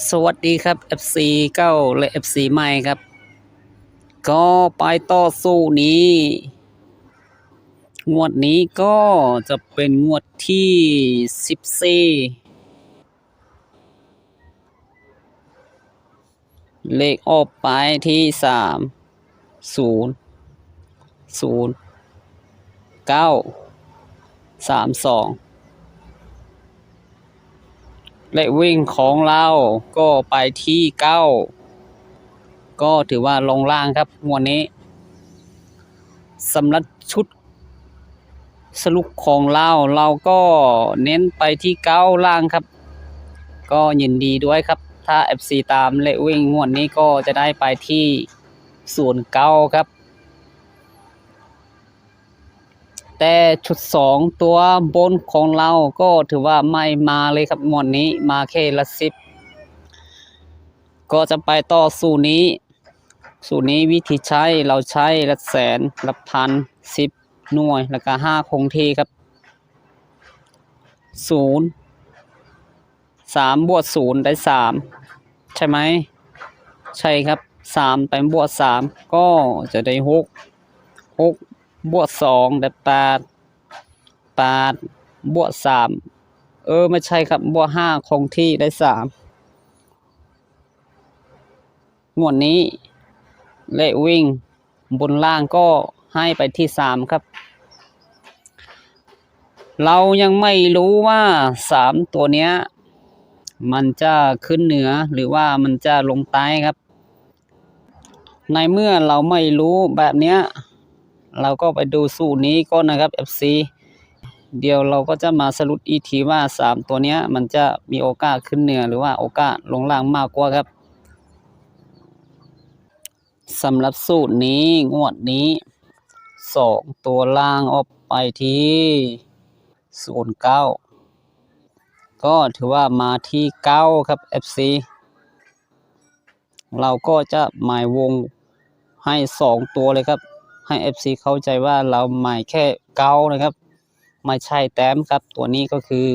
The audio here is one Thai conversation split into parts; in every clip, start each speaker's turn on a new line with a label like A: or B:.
A: สวัสดีครับ FC เก้าและ FC ใหม่ครับก็ไปต่อสู้นี้งวดนี้ก็จะเป็นงวดที่14เลขออกไปที่300932และวิ่งของเราก็ไปที่9ก็ถือว่าลงล่างครับงวดนี้สำหรับชุดสรุปของเราก็เน้นไปที่9ล่างครับก็ยินดีด้วยครับถ้า FC ตามเลขวิ่งงวดนี้ก็จะได้ไปที่09ครับแต่ชุด2ตัวบนของเราก็ถือว่าไม่มาเลยครับงวดนี้มาแค่ละ10ก็จะไปต่อสูตรนี้วิธีใช้เราใช้ละแสนละพัน10หน่วยแล้วก็5คงที่ครับ3 บวก 0ได้3ใช่ไหมใช่ครับ3ไปบวก3ก็จะได้6บวก2ได้8บวก3ไม่ใช่ครับบวก5คงที่ได้3งวดนี้เลขวิ่งบนล่างก็ให้ไปที่3ครับเรายังไม่รู้ว่า3ตัวเนี้ยมันจะขึ้นเหนือหรือว่ามันจะลงใต้ครับในเมื่อเราไม่รู้แบบเนี้ยเราก็ไปดูสูตรนี้ก็นะครับ FC เดี๋ยวเราก็จะมาสรุปอีกทีว่า3ตัวเนี้ยมันจะมีโอกาสขึ้นเหนือหรือว่าโอกาสลงล่างมากกว่าครับสำหรับสูตรนี้งวดนี้2ตัวล่างออกไปที่09ก็ถือว่ามาที่9ครับ FC เราก็จะหมายวงให้2ตัวเลยครับให้ FC เข้าใจว่าเราหมายแค่9นะครับไม่ใช่แต้มครับตัวนี้ก็คือ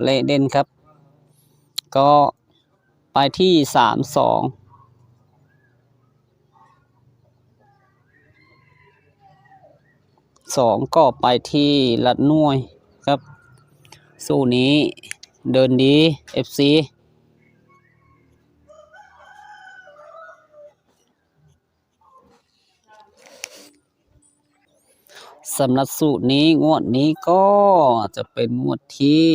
A: เลขเด่นครับก็ไปที่2ก็ไปที่หลักหน่วยครับสู้นี้เดินดี FC สำหรับสูตรนี้งวดนี้ก็จะเป็นงวดที่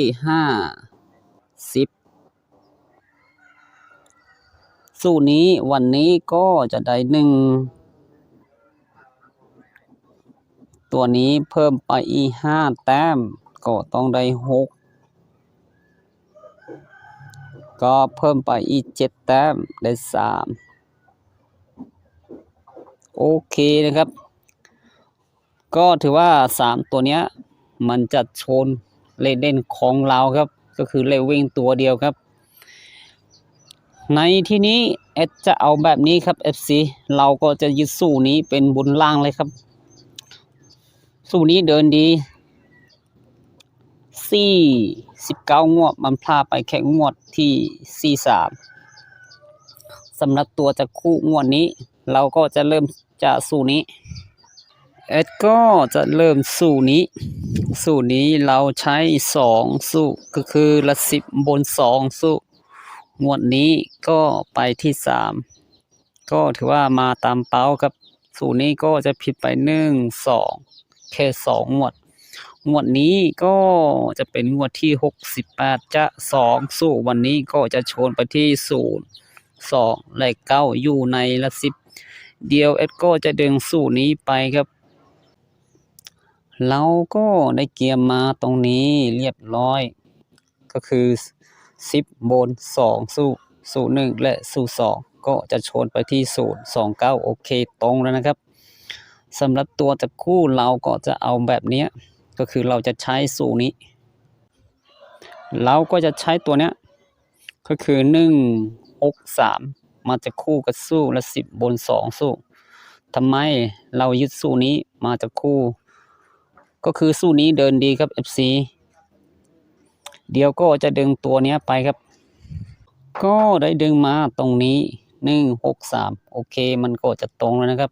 A: 50สูตรนี้วันนี้ก็จะได้ตัวนี้เพิ่มไปอีก5แต้มก็ต้องได้6ก็เพิ่มไปอีก7แต้มได้3โอเคนะครับก็ถือว่า3ตัวเนี้ยมันจะชนเลขเด่นของเราครับก็คือเลขวิ่งตัวเดียวครับในที่นี้จะเอาแบบนี้ครับ FC เราก็จะยึดสูตรนี้เป็นบนล่างเลยครับสูตรนี้เดินดี19งวดมันพลาดไปแค่งวดที่43สำหรับตัวจะคู่งวดนี้เราก็จะเริ่มจากสูตรนี้ก็จะเริ่มสูตรนี้เราใช้2สูตรก็คือละ10บน2สูตรงวดนี้ก็ไปที่3ก็ถือว่ามาตามเป้าครับสูตรนี้ก็จะผิดไป1 2แค่2งวดนี้ก็จะเป็นงวดที่68จะ2สูตรวันนี้ก็จะชนไปที่0 2และ9อยู่ในละ10เดียวก็จะดึงสูตรนี้ไปครับเราก็ได้เกียร์มาตรงนี้เรียบร้อยก็คือ10บน2สู1และสู2ก็จะชนไปที่029โอเคตรงแล้วนะครับสำหรับตัวจับคู่เราก็จะเอาแบบนี้ก็คือเราจะใช้สูตรนี้เราก็จะใช้ตัวเนี้ยก็คือ163มาจะคู่กับสู้ละ10บน2สู้ทำไมเรายึดสูตรนี้มาจะคู่ก็คือสู้นี้เดินดีครับ FC เดี๋ยวก็จะดึงตัวนี้ไปครับ ก็ได้ดึงมาตรงนี้163โอเคมันก็จะตรงแล้วนะครับ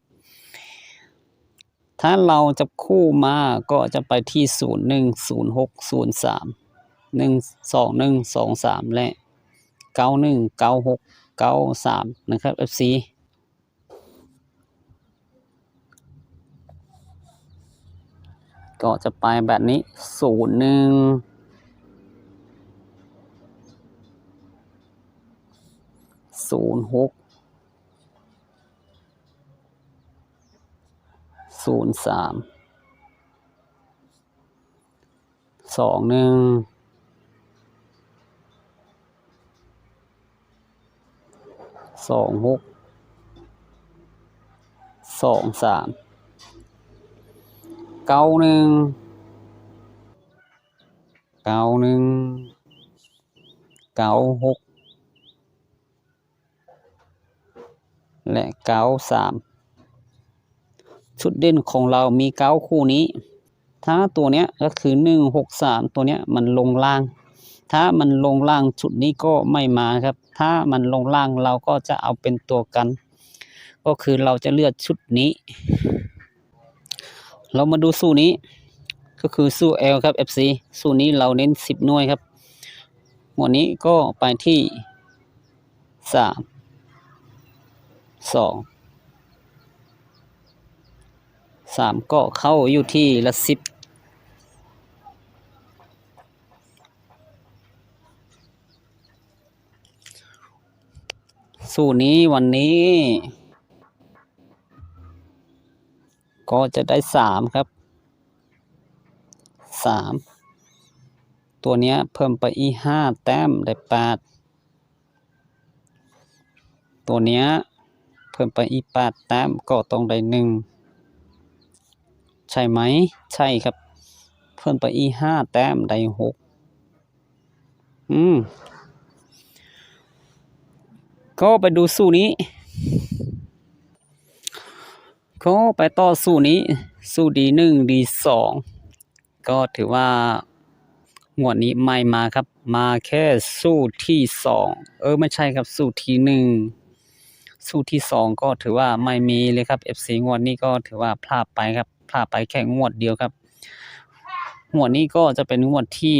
A: ถ้าเราจะคู่มาก็จะไปที่010603121123และ919693นะครับ FC ก็จะไปแบบนี้010626239196และ93ชุดเด่นของเรามี9คู่นี้ถ้าตัวเนี้ยก็คือ163ตัวเนี้ยมันลงล่างถ้ามันลงล่างชุดนี้ก็ไม่มาครับถ้ามันลงล่างเราก็จะเอาเป็นตัวกันก็คือเราจะเลือกชุดนี้เรามาดูสูตรนี้ก็คือสู้ L ครับ FC สูตรนี้เราเน้น10หน่วยครับหมวดนี้ก็ไปที่3 2 3ก็เข้าอยู่ที่ละ10สูตรนี้วันนี้ก็จะได้3ครับ3ตัวเนี้ยเพิ่มไปอีก5แต้มได้8ตัวเนี้ยเพิ่มไปอีก8แต้มก็ต้องได้1ใช่ไหมใช่ครับเพิ่มไปอีก5แต้มได้6ก็ไปดูสูตรนี้ก็ไปต่อสูตรนี้สูตรD1 D2ก็ถือว่างวดนี้ไม่มาครับมาแค่สูตรที่2ไม่ใช่ครับสูตรที่1สูตรที่2ก็ถือว่าไม่มีเลยครับ FC งวดนี้ก็ถือว่าพลาดไปครับพลาดไปแค่งวดเดียวครับงวดนี้ก็จะเป็นงวดที่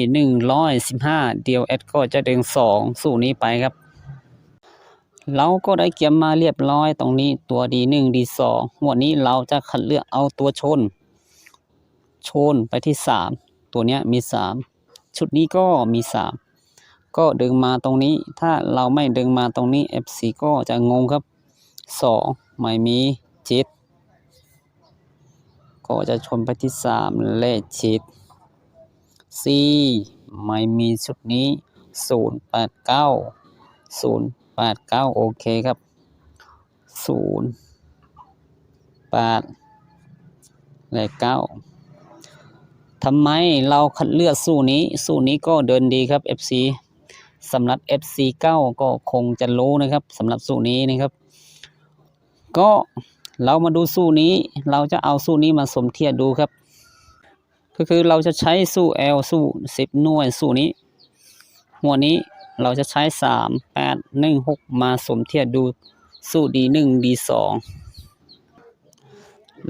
A: 115เดียวแอดก็จะดึง2สูตรนี้ไปครับเราก็ได้เก็บมาเรียบร้อยตรงนี้ตัว D1 D2 งวดนี้เราจะคัดเลือกเอาตัวชนไปที่3ตัวเนี้ยมี3ชุดนี้ก็มี3ก็ดึงมาตรงนี้ถ้าเราไม่ดึงมาตรงนี้ FC ก็จะงงครับ2ไม่มี7ก็จะชนไปที่3และ7 4ไม่มีชุดนี้089โอเคครับ08และ9ทำไมเราคัดเลือกสูตรนี้ก็เดินดีครับ FC สำหรับ FC 9ก็คงจะรู้นะครับสำหรับสูตรนี้นะครับก็เรามาดูสูตรนี้เราจะเอาสูตรนี้มาสมเทียบดูครับก็คือเราจะใช้สูตร L สูตร10หน่วยสูตรนี้หัวนี้เราจะใช้3 8 1 6มาสมเทียบดูสูตร D1 D2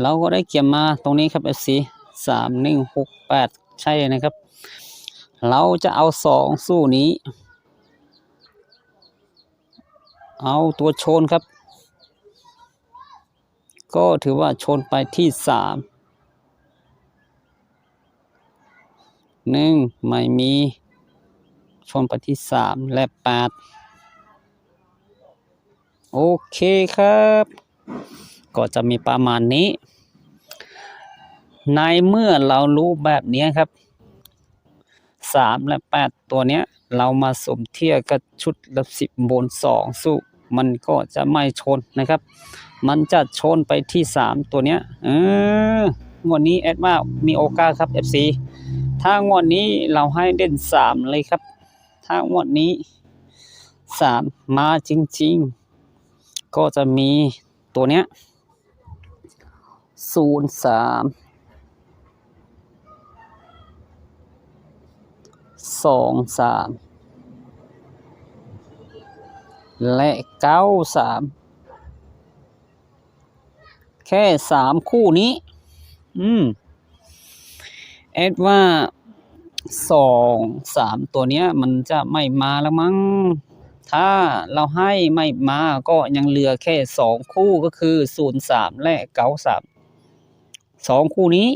A: เราก็ได้เขียนมาตรงนี้ครับ FC 3168ใช่นะครับเราจะเอา2สูตรนี้เอาตัวชนครับก็ถือว่าชนไปที่1ไม่มีชนไปที่3และ8โอเคครับก็จะมีประมาณนี้ในเมื่อเรารู้แบบนี้ครับ3และ8ตัวเนี้ยเรามาสมเทียบกับชุดละ10บน2สู้มันก็จะไม่ชนนะครับมันจะชนไปที่3ตัวเนี้ยงวดนี้แอดว่ามีโอกาสครับ FC ถ้างวดนี้เราให้เด่น3เลยครับถ้างวดนี้3มาจริงๆก็จะมีตัวเนี้ย03 23 และ93แค่3คู่นี้แอดว่า2-3ตัวเนี้ยมันจะไม่มาแล้วมั้งถ้าเราให้ไม่มาก็ยังเหลือแค่2คู่ก็คือ03และ93 2คู่นี้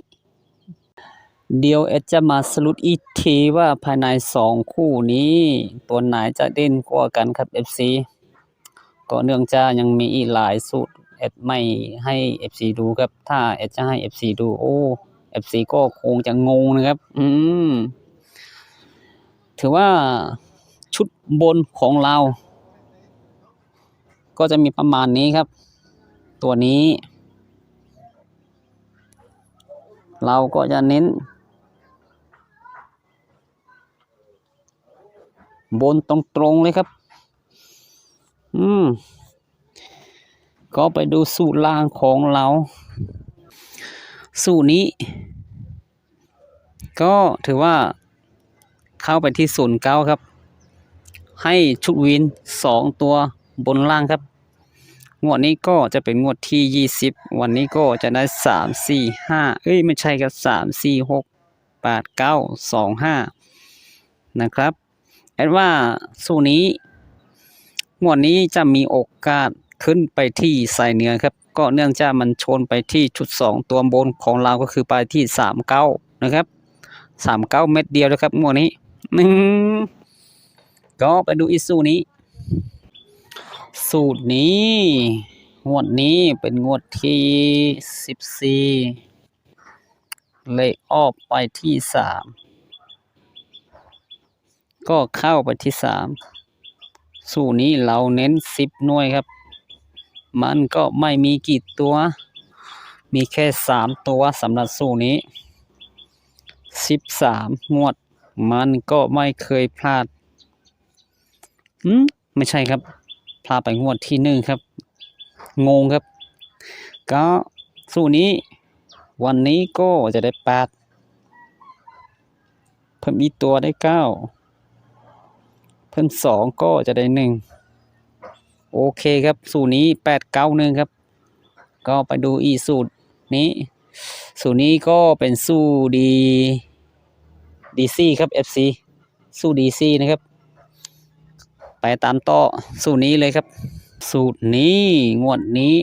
A: เดี๋ยวแอดจะมาสรุปอีกทีว่าภายใน2คู่นี้ตัวไหนจะเด่นกว่ากันครับ FC ก็เนื่องจากยังมีอีกหลายสูตรแอดไม่ให้ FC ดูครับถ้าแอดจะให้ FC ดูโอ้ FC ก็คงจะงงนะครับถือว่าชุดบนของเราก็จะมีประมาณนี้ครับตัวนี้เราก็จะเน้นบนตรงๆเลยครับก็ไปดูสูตรล่างของเราสูตรนี้ก็ถือว่าเข้าไปที่09ครับให้ชุดวิน2ตัวบนล่างครับงวดนี้ก็จะเป็นงวดที่20วันนี้ก็จะได้3 4 5ไม่ใช่ครับ3 4 6 8 9 2 5นะครับแอดว่าสูตรนี้งวดนี้จะมีโอกาสขึ้นไปที่สายเหนือครับก็เนื่องจากมันชนไปที่ชุด2ตัวบนของเราก็คือไปที่39นะครับ39เม็ดเดียวนะครับงวดนี้ก็ไปดูอีสูตรนี้งวดนี้เป็นงวดที่14เลยออกไปที่3ก็เข้าไปที่3สูตรนี้เราเน้น10หน่วยครับมันก็ไม่มีกี่ตัวมีแค่3ตัวสำหรับสูตรนี้13งวดมันก็ไม่เคยพลาดไม่ใช่ครับพลาดไปงวดที่1ครับงงครับก็สูตรนี้วันนี้ก็จะได้8เพิ่มอีกตัวได้9เพิ่ม2ก็จะได้1โอเคครับสูตรนี้891ครับก็ไปดูอีสูตรนี้ก็เป็นสูตรดีซีครับ FC สูตรดีซีนะครับไปตามต่อสูตรนี้เลยครับสูตรนี้งวดนี้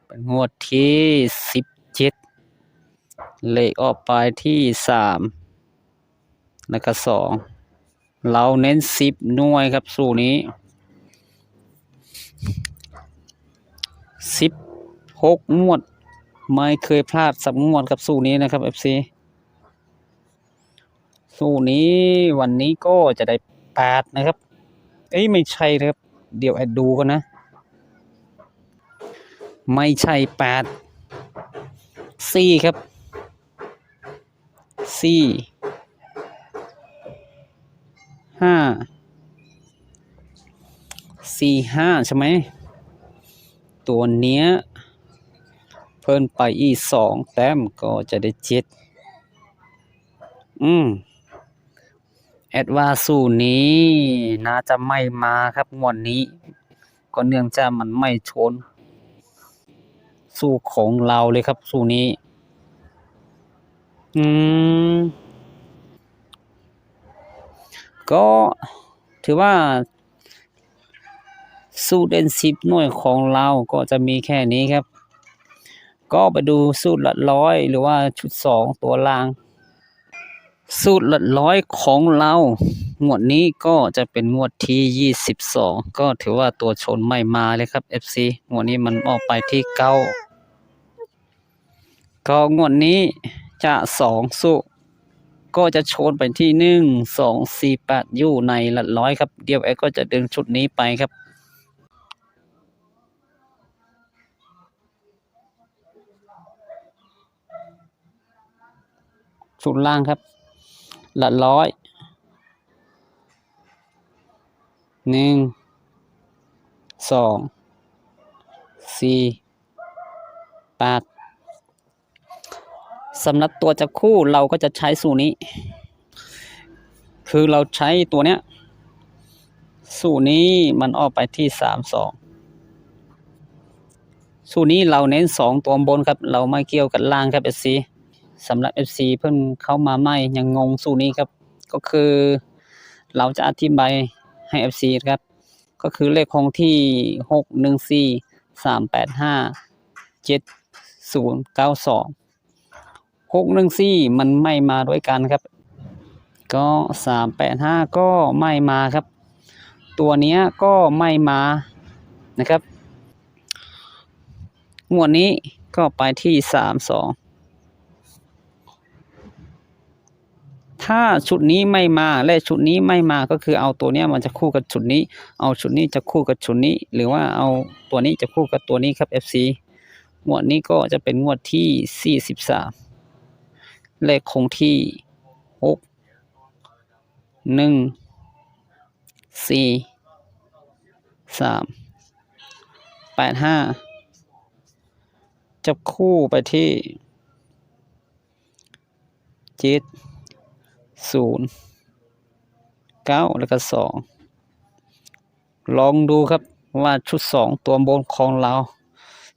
A: เป็นงวดที่17เลขออกไปที่3แล้วก็2เราเน้น10หน่วยครับสูตรนี้16งวดไม่เคยพลาดสักงวดกับสูตรนี้นะครับ FC สูตรนี้วันนี้ก็จะได้8นะครับไม่ใช่ครับเดี๋ยวแอดดูกันนะไม่ใช่4ครับ4 5ใช่ไหมตัวเนี้ยเพิ่นไปอีก2แต้มก็จะได้7แอดว่าสูตรนี้น่าจะไม่มาครับงวดนี้ก็เนื่องจากมันไม่ชนสูตรของเราเลยครับสูตรนี้ก็ถือว่าสูตรเด่น10หน่วยของเราก็จะมีแค่นี้ครับก็ไปดูสูตรหลักร้อยหรือว่าชุด2ตัวล่างสูตรหลักร้อยของเรางวดนี้ก็จะเป็นงวดที่22ก็ถือว่าตัวชนไม่มาเลยครับ FC งวดนี้มันออกไปที่9ก็งวดนี้จะ2สูตรก็จะชนไปที่1 2 4 8อยู่ในหลักร้อยครับเดี๋ยวแอดก็จะดึงชุดนี้ไปครับชุดล่างครับหลักร้อย1 2 4 8สำหรับตัวจับคู่เราก็จะใช้สูตรนี้คือเราใช้ตัวเนี้ย สูตรนี้มันออกไปที่32สูตรนี้เราเน้น2ตัวบนครับเราไม่เกี่ยวกับล่างครับ FC สำหรับ FC เพิ่งเข้ามาใหม่ยังงงสูตรนี้ครับก็คือเราจะอธิบายให้ FC ครับก็คือเลขคงที่614 385 7092 614มันไม่มาด้วยกันครับก็385ก็ไม่มาครับตัวเนี้ยก็ไม่มานะครับงวดนี้ก็ไปที่32ถ้าชุดนี้ไม่มาและชุดนี้ไม่มาก็คือเอาตัวเนี้ยมันจะคู่กับชุดนี้เอาชุดนี้จะคู่กับชุดนี้หรือว่าเอาตัวนี้จะคู่กับตัวนี้ครับ FC งวดนี้ก็จะเป็นงวดที่43เลขคงที่6 1 4 3 8 5จับคู่ไปที่7 0 9แล้วก็2ลองดูครับว่าชุด2ตัวบนของเรา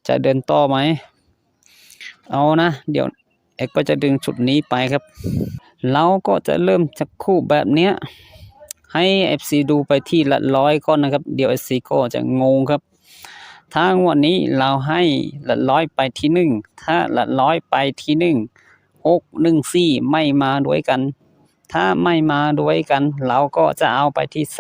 A: จะเดินต่อไหมเอานะเดี๋ยวเอกก็จะดึงชุดนี้ไปครับเราก็จะเริ่มจับคู่แบบเนี้ยให้ FC ดูไปที่ละร้อยก่อนนะครับเดี๋ยว FC ก็จะงงครับถ้างวดนี้เราให้ละร้อยไปที่1ถ้าละร้อยไปที่1 6 1 4ไม่มาด้วยกันถ้าไม่มาด้วยกันเราก็จะเอาไปที่31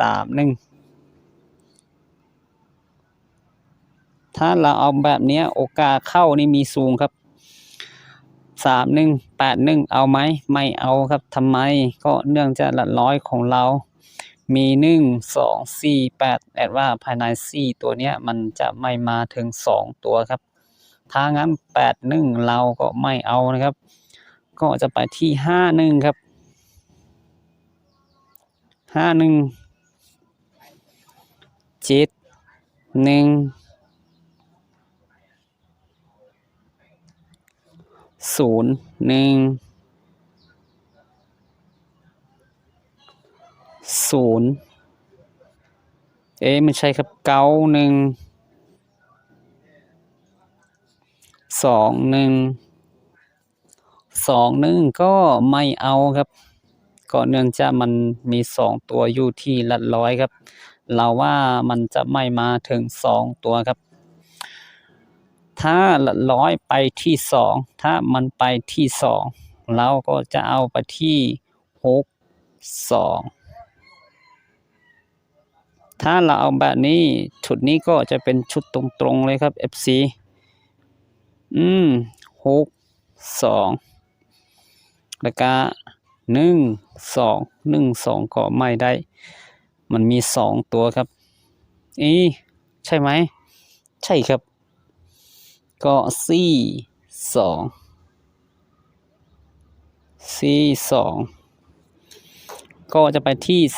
A: ถ้าเราเอาแบบนี้โอกาสเข้านี่มีสูงครับ3181เอาไหมไม่เอาครับทำไมก็เนื่องจากละร้อยของเรามี1 2 4 8แอดว่าภายใน4ตัวเนี้ยมันจะไม่มาถึง2ตัวครับถ้างั้น81เราก็ไม่เอานะครับก็จะไปที่51ครับ51 71 01 0ไม่ใช่ครับ91 21 21ก็ไม่เอาครับก็เนื่องจากมันมี2ตัวอยู่ที่ละร้อยครับเราว่ามันจะไม่มาถึง2ตัวครับถ้าละร้อยไปที่2ถ้ามันไปที่2เราก็จะเอาไปที่6 2ถ้าเราเอาแบบนี้ชุดนี้ก็จะเป็นชุดตรงๆเลยครับ FC 6 2แล้วก็1 2 1 2ก็ไม่ได้มันมี2ตัวครับใช่ไหมใช่ครับก็42 ก็จะไปที่32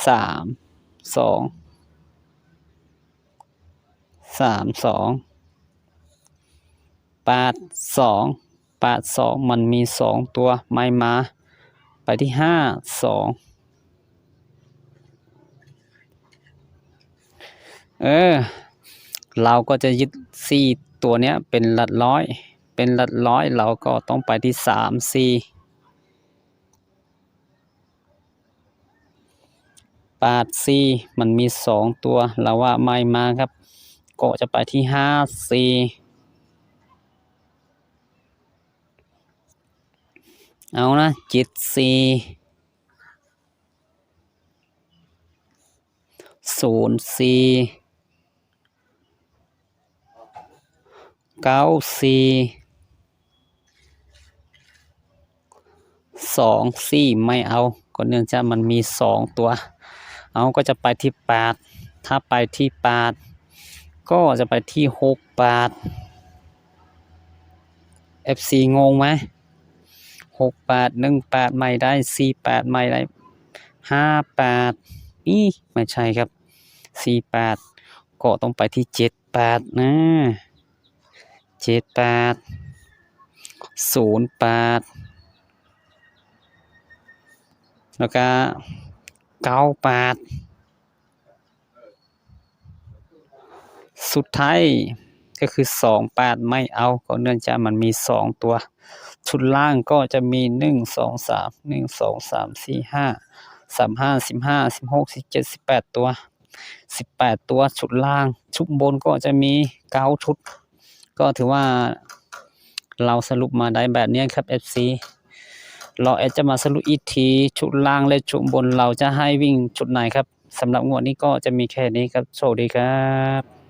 A: 32 82มันมี2ตัวไม่มาไปที่52เราก็จะยึด4ตัวเนี้ยเป็นหลักร้อยเป็นหลักร้อยเราก็ต้องไปที่34มันมี2ตัวเราว่าไม่มาครับก็จะไปที่54เอานะ74 04 94 24ไม่เอาก็เนื่องจากมันมี2ตัวเอาก็จะไปที่8ถ้าไปที่8ก็จะไปที่68 FC งงไหม68 18ไม่ได้48ไม่ได้58ไม่ใช่ครับ48ก็ต้องไปที่78นะ78 08แล้วก็98 สุดท้ายก็คือ28ไม่เอาก็เนื่องจากมันมี2ตัวชุดล่างก็จะมี1 2 3 1 2 3 4 5 35 15 16 17 18ตัว18ตัวชุดล่างชุดบนก็จะมี9ชุดก็ถือว่าเราสรุปมาได้แบบนี้ครับ FC เราจะมาสรุปอีกทีชุดล่างและชุดบนเราจะให้วิ่งชุดไหนครับสำหรับงวดนี้ก็จะมีแค่นี้ครับสวัสดีครับ